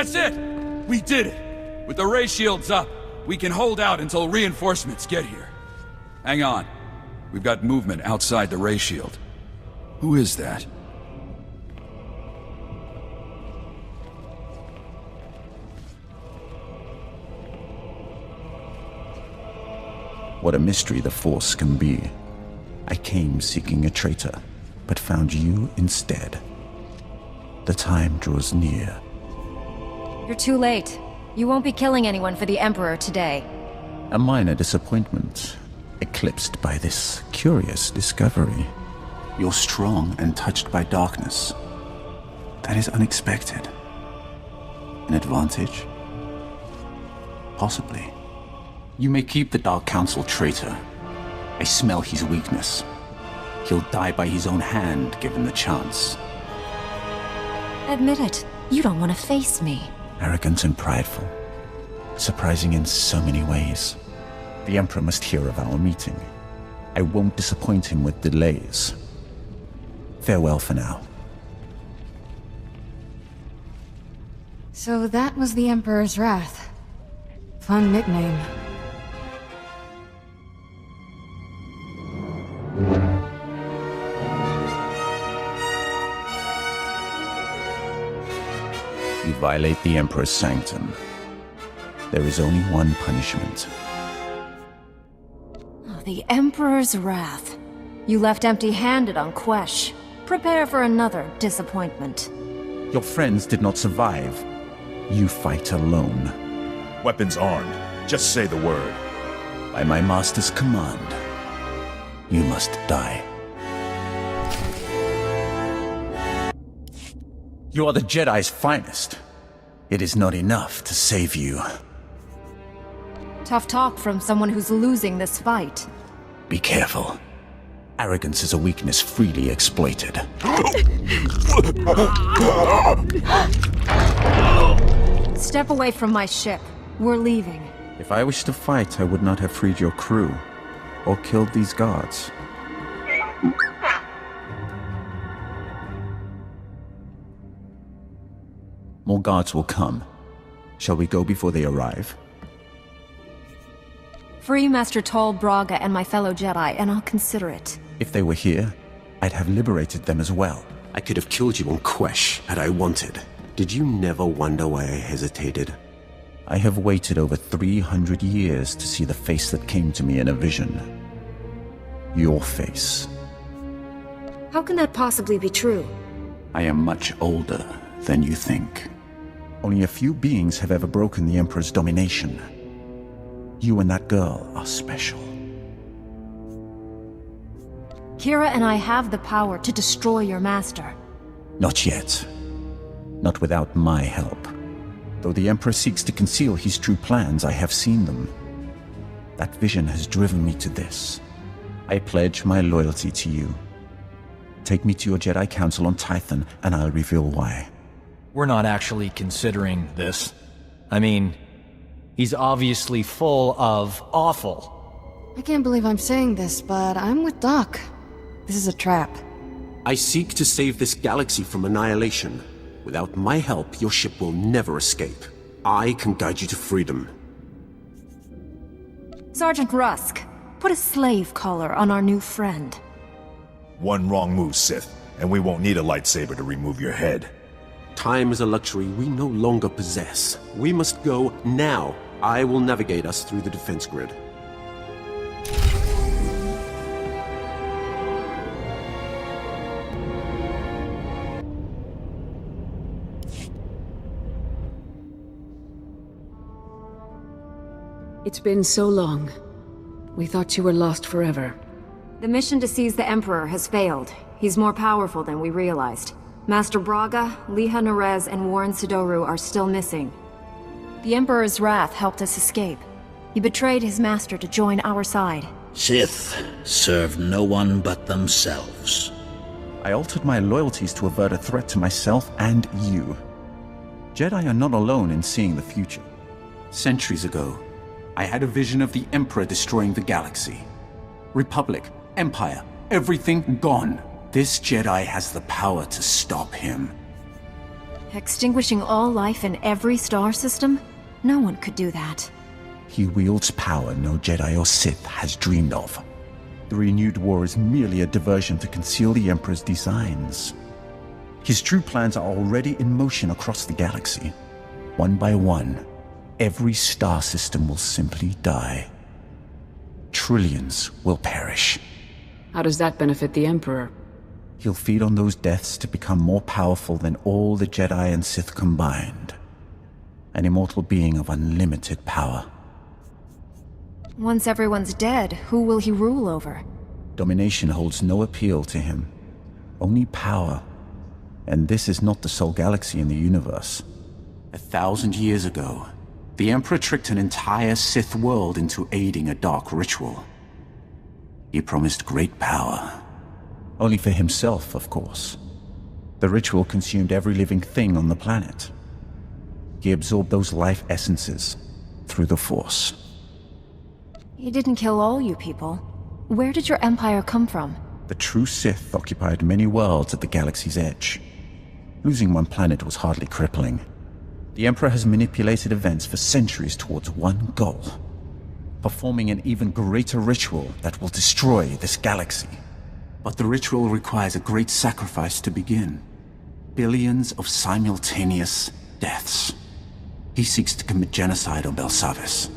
That's it! We did it! With the ray shields up, we can hold out until reinforcements get here. Hang on. We've got movement outside the ray shield. Who is that? What a mystery the Force can be. I came seeking a traitor, but found you instead. The time draws near. You're too late. You won't be killing anyone for the Emperor today. A minor disappointment, eclipsed by this curious discovery. You're strong and touched by darkness. That is unexpected. An advantage? Possibly. You may keep the Dark Council traitor. I smell his weakness. He'll die by his own hand, given the chance. Admit it. You don't want to face me. Arrogant and prideful. Surprising in so many ways. The Emperor must hear of our meeting. I won't disappoint him with delays. Farewell for now. So that was the Emperor's Wrath. Fun nickname. You violate the Emperor's sanctum. There is only one punishment. The Emperor's Wrath. You left empty-handed on Quesh. Prepare for another disappointment. Your friends did not survive. You fight alone. Weapons armed. Just say the word. By my master's command, you must die. You are the Jedi's finest. It is not enough to save you. Tough talk from someone who's losing this fight. Be careful. Arrogance is a weakness freely exploited. Step away from my ship. We're leaving. If I wished to fight, I would not have freed your crew, or killed these guards. More guards will come. Shall we go before they arrive? Free Master Tol Braga and my fellow Jedi, and I'll consider it. If they were here, I'd have liberated them as well. I could have killed you on Quesh had I wanted. Did you never wonder why I hesitated? I have waited over 300 years to see the face that came to me in a vision. Your face. How can that possibly be true? I am much older than you think. Only a few beings have ever broken the Emperor's domination. You and that girl are special. Kira and I have the power to destroy your master. Not yet. Not without my help. Though the Emperor seeks to conceal his true plans, I have seen them. That vision has driven me to this. I pledge my loyalty to you. Take me to your Jedi Council on Tython, and I'll reveal why. We're not actually considering this. I mean, he's obviously full of awful. I can't believe I'm saying this, but I'm with Doc. This is a trap. I seek to save this galaxy from annihilation. Without my help, your ship will never escape. I can guide you to freedom. Sergeant Rusk, put a slave collar on our new friend. One wrong move, Sith, and we won't need a lightsaber to remove your head. Time is a luxury we no longer possess. We must go now. I will navigate us through the defense grid. It's been so long. We thought you were lost forever. The mission to seize the Emperor has failed. He's more powerful than we realized. Master Braga, Liha Nerez, and Warren Sidoru are still missing. The Emperor's wrath helped us escape. He betrayed his master to join our side. Sith serve no one but themselves. I altered my loyalties to avert a threat to myself and you. Jedi are not alone in seeing the future. Centuries ago, I had a vision of the Emperor destroying the galaxy. Republic, Empire, everything gone. This Jedi has the power to stop him. Extinguishing all life in every star system? No one could do that. He wields power no Jedi or Sith has dreamed of. The renewed war is merely a diversion to conceal the Emperor's designs. His true plans are already in motion across the galaxy. One by one, every star system will simply die. Trillions will perish. How does that benefit the Emperor? He'll feed on those deaths to become more powerful than all the Jedi and Sith combined. An immortal being of unlimited power. Once everyone's dead, who will he rule over? Domination holds no appeal to him. Only power. And this is not the sole galaxy in the universe. 1,000 years ago, the Emperor tricked an entire Sith world into aiding a dark ritual. He promised great power. Only for himself, of course. The ritual consumed every living thing on the planet. He absorbed those life essences through the Force. He didn't kill all you people. Where did your empire come from? The true Sith occupied many worlds at the galaxy's edge. Losing one planet was hardly crippling. The Emperor has manipulated events for centuries towards one goal. Performing an even greater ritual that will destroy this galaxy. But the ritual requires a great sacrifice to begin. Billions of simultaneous deaths. He seeks to commit genocide on Belsavis.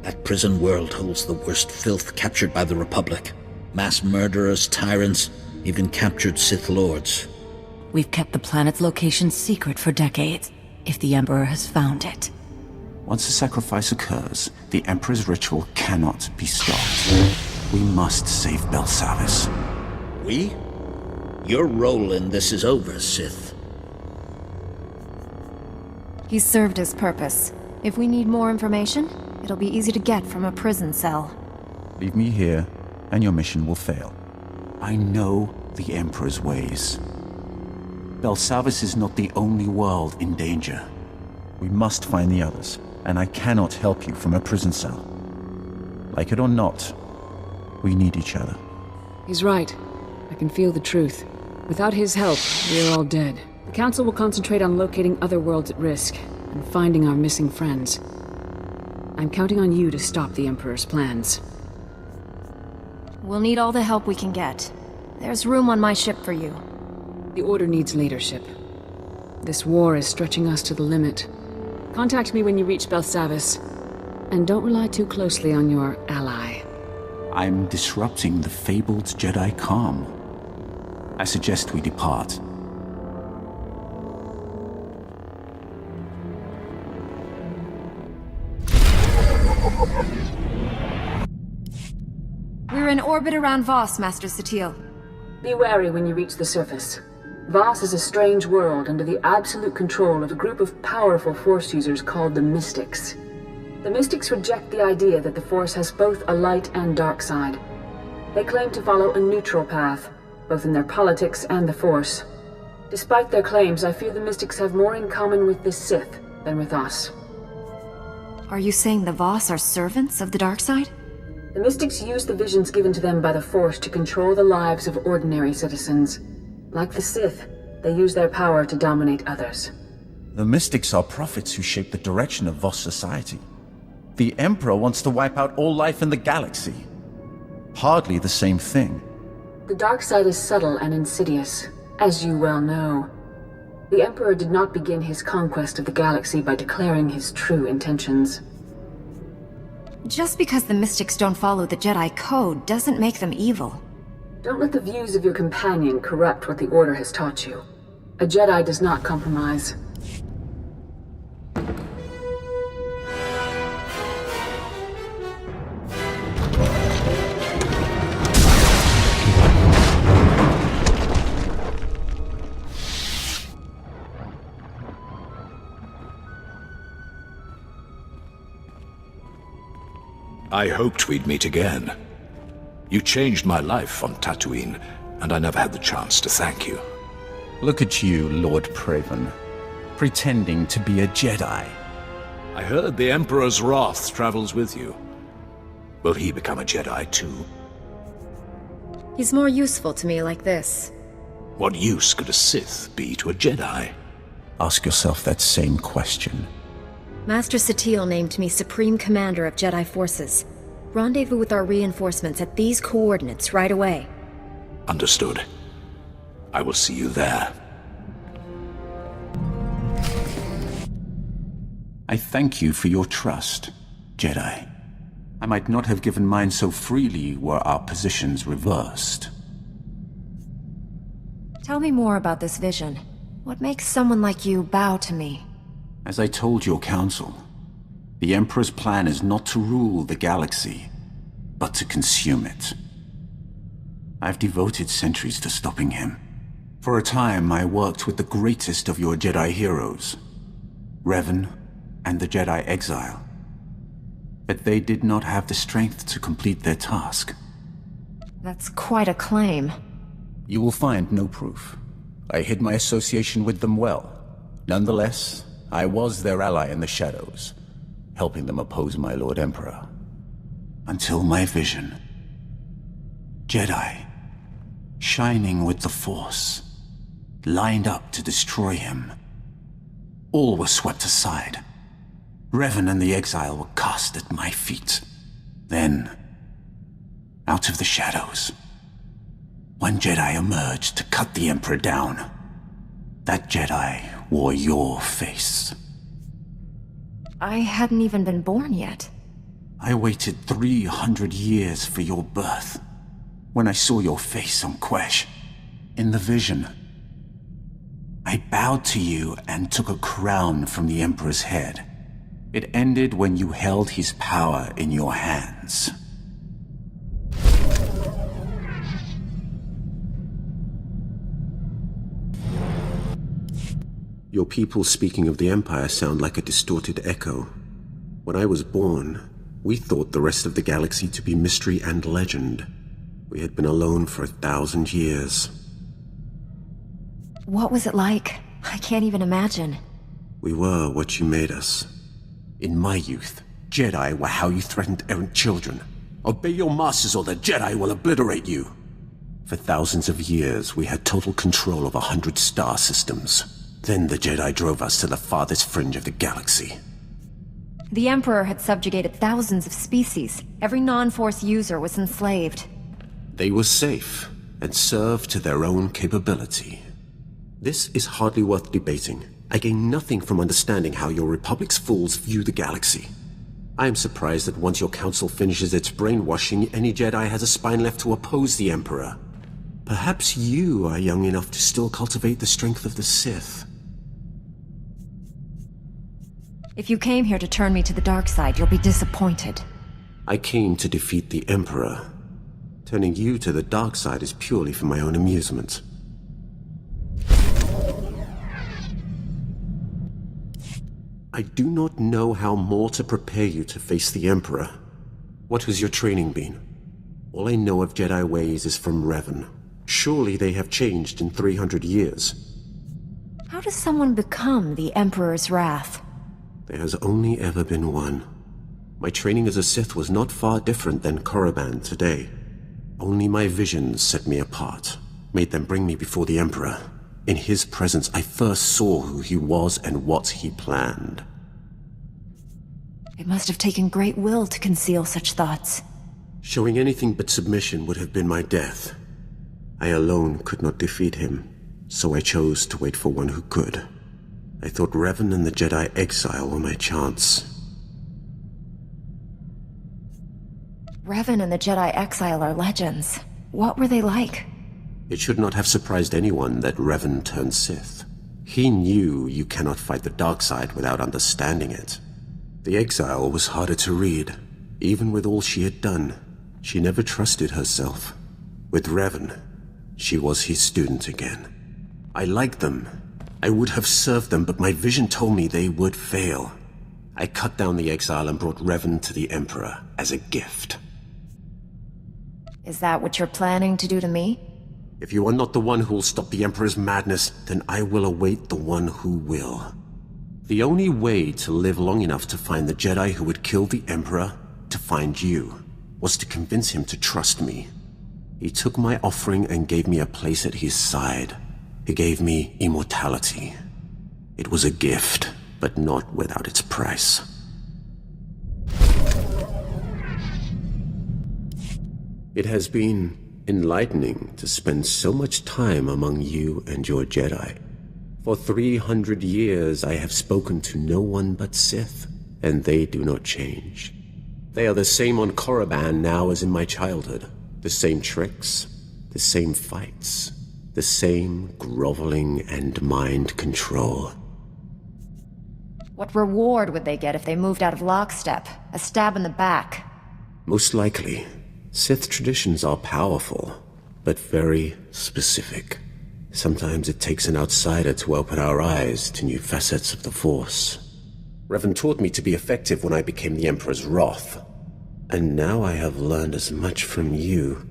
That prison world holds the worst filth captured by the Republic. Mass murderers, tyrants, even captured Sith Lords. We've kept the planet's location secret for decades, if the Emperor has found it. Once the sacrifice occurs, the Emperor's ritual cannot be stopped. We must save Belsavis. We? Your role in this is over, Sith. He's served his purpose. If we need more information, it'll be easy to get from a prison cell. Leave me here, and your mission will fail. I know the Emperor's ways. Belsavis is not the only world in danger. We must find the others, and I cannot help you from a prison cell. Like it or not, we need each other. He's right. I can feel the truth. Without his help, we're all dead. The Council will concentrate on locating other worlds at risk, and finding our missing friends. I'm counting on you to stop the Emperor's plans. We'll need all the help we can get. There's room on my ship for you. The Order needs leadership. This war is stretching us to the limit. Contact me when you reach Belsavis. And don't rely too closely on your ally. I'm disrupting the fabled Jedi calm. I suggest we depart. We're in orbit around Voss, Master Satil. Be wary when you reach the surface. Voss is a strange world under the absolute control of a group of powerful Force users called the Mystics. The Mystics reject the idea that the Force has both a light and dark side. They claim to follow a neutral path, both in their politics and the Force. Despite their claims, I fear the Mystics have more in common with the Sith than with us. Are you saying the Voss are servants of the dark side? The Mystics use the visions given to them by the Force to control the lives of ordinary citizens. Like the Sith, they use their power to dominate others. The Mystics are prophets who shape the direction of Voss society. The Emperor wants to wipe out all life in the galaxy. Hardly the same thing. The dark side is subtle and insidious, as you well know. The Emperor did not begin his conquest of the galaxy by declaring his true intentions. Just because the Mystics don't follow the Jedi Code doesn't make them evil. Don't let the views of your companion corrupt what the Order has taught you. A Jedi does not compromise. I hoped we'd meet again. You changed my life on Tatooine, and I never had the chance to thank you. Look at you, Lord Praven, pretending to be a Jedi. I heard the Emperor's wrath travels with you. Will he become a Jedi too? He's more useful to me like this. What use could a Sith be to a Jedi? Ask yourself that same question. Master SWTOR named me Supreme Commander of Jedi Forces. Rendezvous with our reinforcements at these coordinates right away. Understood. I will see you there. I thank you for your trust, Jedi. I might not have given mine so freely were our positions reversed. Tell me more about this vision. What makes someone like you bow to me? As I told your council, the Emperor's plan is not to rule the galaxy, but to consume it. I've devoted centuries to stopping him. For a time, I worked with the greatest of your Jedi heroes, Revan and the Jedi Exile. But they did not have the strength to complete their task. That's quite a claim. You will find no proof. I hid my association with them well. Nonetheless, I was their ally in the shadows, helping them oppose my Lord Emperor. Until my vision. Jedi, shining with the Force, lined up to destroy him. All were swept aside. Revan and the Exile were cast at my feet. Then, out of the shadows, one Jedi emerged to cut the Emperor down. That Jedi wore your face. I hadn't even been born yet. I waited 300 years for your birth. When I saw your face on Quesh, in the vision, I bowed to you and took a crown from the Emperor's head. It ended when you held his power in your hands. Your people speaking of the Empire sound like a distorted echo. When I was born, we thought the rest of the galaxy to be mystery and legend. We had been alone for 1,000 years. What was it like? I can't even imagine. We were what you made us. In my youth, Jedi were how you threatened errant children. Obey your masters or the Jedi will obliterate you. For thousands of years, we had total control of 100 star systems. Then the Jedi drove us to the farthest fringe of the galaxy. The Emperor had subjugated thousands of species. Every non-Force user was enslaved. They were safe, and served to their own capability. This is hardly worth debating. I gain nothing from understanding how your Republic's fools view the galaxy. I am surprised that once your council finishes its brainwashing, any Jedi has a spine left to oppose the Emperor. Perhaps you are young enough to still cultivate the strength of the Sith. If you came here to turn me to the dark side, you'll be disappointed. I came to defeat the Emperor. Turning you to the dark side is purely for my own amusement. I do not know how more to prepare you to face the Emperor. What has your training been? All I know of Jedi ways is from Revan. Surely they have changed in 300 years. How does someone become the Emperor's wrath? There has only ever been one. My training as a Sith was not far different than Korriban today. Only my visions set me apart, made them bring me before the Emperor. In his presence, I first saw who he was and what he planned. It must have taken great will to conceal such thoughts. Showing anything but submission would have been my death. I alone could not defeat him, so I chose to wait for one who could. I thought Revan and the Jedi Exile were my chance. Revan and the Jedi Exile are legends. What were they like? It should not have surprised anyone that Revan turned Sith. He knew you cannot fight the dark side without understanding it. The Exile was harder to read. Even with all she had done, she never trusted herself. With Revan, she was his student again. I liked them. I would have served them, but my vision told me they would fail. I cut down the Exile and brought Revan to the Emperor as a gift. Is that what you're planning to do to me? If you are not the one who will stop the Emperor's madness, then I will await the one who will. The only way to live long enough to find the Jedi who would kill the Emperor, to find you, was to convince him to trust me. He took my offering and gave me a place at his side. He gave me immortality. It was a gift, but not without its price. It has been enlightening to spend so much time among you and your Jedi. For 300 years I have spoken to no one but Sith, and they do not change. They are the same on Korriban now as in my childhood. The same tricks, the same fights, the same groveling and mind control. What reward would they get if they moved out of lockstep? A stab in the back? Most likely. Sith traditions are powerful, but very specific. Sometimes it takes an outsider to open our eyes to new facets of the Force. Revan taught me to be effective when I became the Emperor's wrath. And now I have learned as much from you.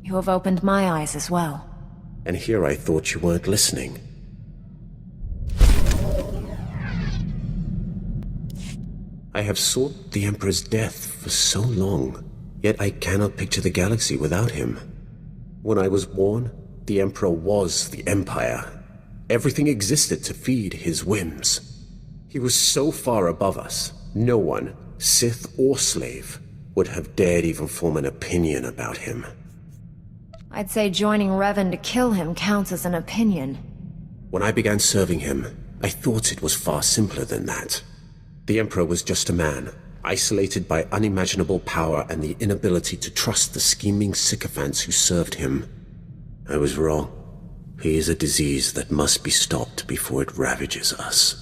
You have opened my eyes as well. And here I thought you weren't listening. I have sought the Emperor's death for so long, yet I cannot picture the galaxy without him. When I was born, the Emperor was the Empire. Everything existed to feed his whims. He was so far above us, no one, Sith or slave, would have dared even form an opinion about him. I'd say joining Revan to kill him counts as an opinion. When I began serving him, I thought it was far simpler than that. The Emperor was just a man, isolated by unimaginable power and the inability to trust the scheming sycophants who served him. I was wrong. He is a disease that must be stopped before it ravages us.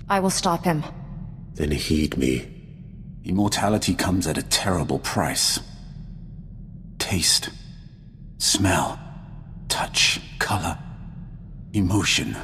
I will stop him. Then heed me. Immortality comes at a terrible price. Taste, smell, touch, color, emotion.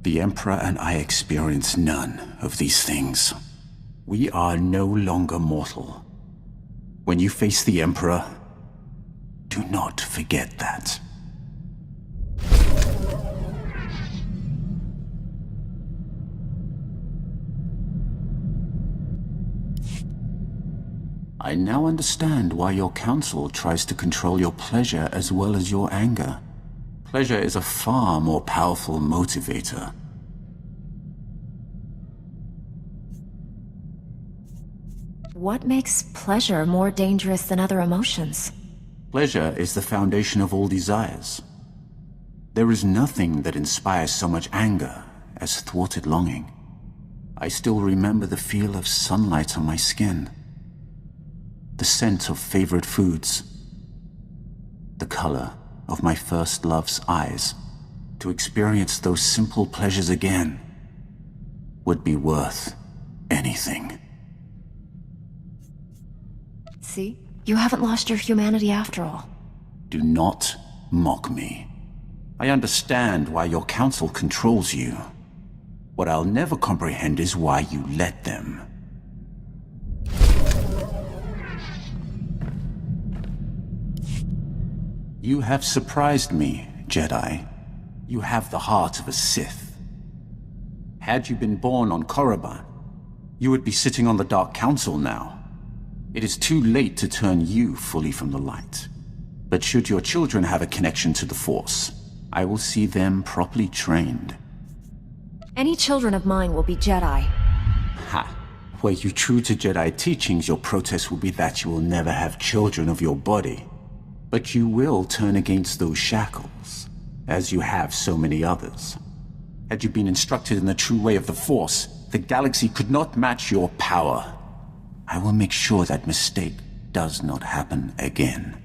The Emperor and I experience none of these things. We are no longer mortal. When you face the Emperor, do not forget that. I now understand why your council tries to control your pleasure as well as your anger. Pleasure is a far more powerful motivator. What makes pleasure more dangerous than other emotions? Pleasure is the foundation of all desires. There is nothing that inspires so much anger as thwarted longing. I still remember the feel of sunlight on my skin, the scent of favorite foods, the color of my first love's eyes. To experience those simple pleasures again would be worth anything. See? You haven't lost your humanity after all. Do not mock me. I understand why your council controls you. What I'll never comprehend is why you let them. You have surprised me, Jedi. You have the heart of a Sith. Had you been born on Korriban, you would be sitting on the Dark Council now. It is too late to turn you fully from the light. But should your children have a connection to the Force, I will see them properly trained. Any children of mine will be Jedi. Ha! Were you true to Jedi teachings, your protest will be that you will never have children of your body. But you will turn against those shackles, as you have so many others. Had you been instructed in the true way of the Force, the galaxy could not match your power. I will make sure that mistake does not happen again.